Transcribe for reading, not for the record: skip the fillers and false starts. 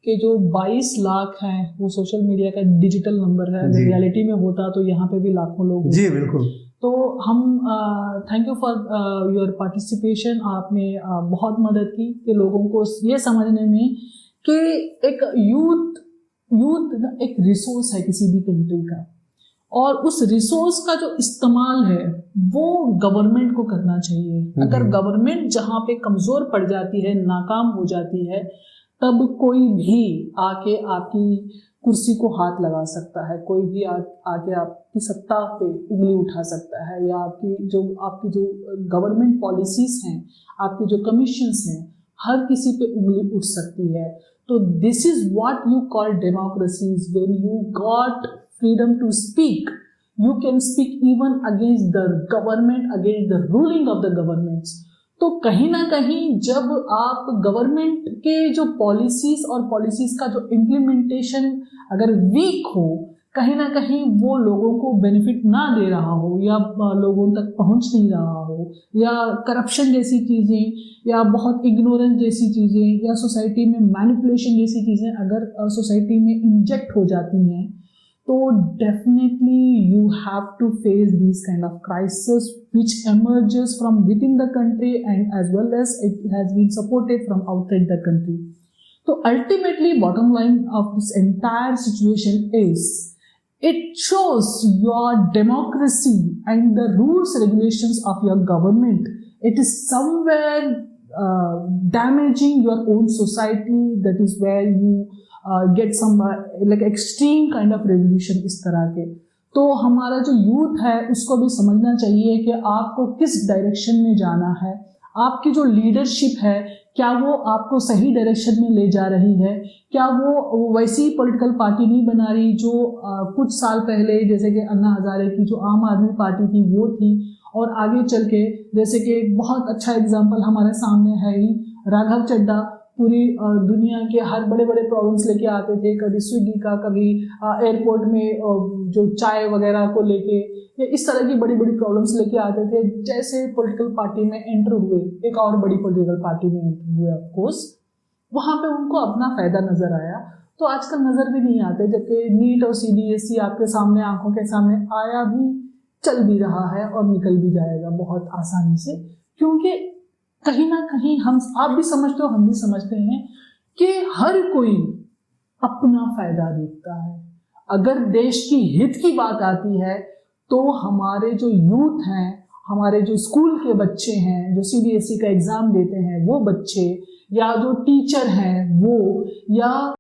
कि जो 22 लाख हैं वो सोशल मीडिया का डिजिटल नंबर है। अगर रियलिटी में होता तो यहाँ पे भी लाखों लोग जी बिल्कुल। तो हम thank you for your participation. आपने बहुत मदद की कि लोगों को ये समझने में कि एक यूथ एक रिसोर्स है किसी भी कंट्री का, और उस रिसोर्स का जो इस्तेमाल है वो गवर्नमेंट को करना चाहिए। अगर गवर्नमेंट जहाँ पे कमजोर पड़ जाती है, नाकाम हो जाती है, तब कोई भी आके आपकी कुर्सी को हाथ लगा सकता है, कोई भी आके आपकी सत्ता पे उंगली उठा सकता है, या आपकी जो गवर्नमेंट पॉलिसीज हैं, आपकी जो कमीशंस हैं, हर किसी पे उंगली उठ सकती है। तो this is what you call democracies. When you got freedom to speak, you can speak even against the government, against the ruling of the governments. तो कहीं ना कहीं जब आप गवर्नमेंट के जो पॉलिसीज और पॉलिसीज का जो इम्प्लीमेंटेशन अगर वीक हो, कहीं ना कहीं वो लोगों को बेनिफिट ना दे रहा हो, या लोगों तक पहुंच नहीं रहा हो, या करप्शन जैसी चीजें, या बहुत इग्नोरेंस जैसी चीजें, या सोसाइटी में मैनिपुलेशन जैसी चीजें अगर सोसाइटी में इंजेक्ट हो जाती हैं, तो definitely you have to face these kind of crisis which emerges from within the country and as well as it has been supported from outside the country. So ultimately bottom line of this entire situation is it shows your democracy and the rules regulations of your government. It is somewhere damaging your own society. That is where you get some like extreme kind of revolution इस तरह के। तो हमारा जो youth है उसको भी समझना चाहिए कि आपको किस डायरेक्शन में जाना है, आपकी जो लीडरशिप है क्या वो आपको सही डायरेक्शन में ले जा रही है, क्या वो वैसी पॉलिटिकल पार्टी नहीं बना रही जो कुछ साल पहले जैसे कि अन्ना हजारे की जो आम आदमी पार्टी थी वो थी, और आगे चल के जैसे कि एक बहुत अच्छा एग्जाम्पल हमारे सामने है ही, राघव चड्ढा पूरी दुनिया के हर बड़े बड़े प्रॉब्लम्स लेके आते थे, कभी स्विगी का, कभी एयरपोर्ट में जो चाय वगैरह को लेके, या इस तरह की बड़ी बड़ी प्रॉब्लम्स लेके आते थे। जैसे पॉलिटिकल पार्टी में एंटर हुए, एक और बड़ी पॉलिटिकल पार्टी में एंटर हुए, ऑफ कोर्स वहां पे उनको अपना फायदा नजर आया, तो आजकल नजर भी नहीं आते। जबकि नीट और सीबीएसई आपके सामने, आंखों के सामने आया भी, चल भी रहा है और निकल भी जाएगा बहुत आसानी से, क्योंकि कहीं ना कहीं आप भी समझते हो, हम भी समझते हैं कि हर कोई अपना फायदा देखता है। अगर देश की हित की बात आती है तो हमारे जो यूथ हैं, हमारे जो स्कूल के बच्चे हैं, जो सीबीएसई का एग्जाम देते हैं वो बच्चे, या जो टीचर हैं वो, या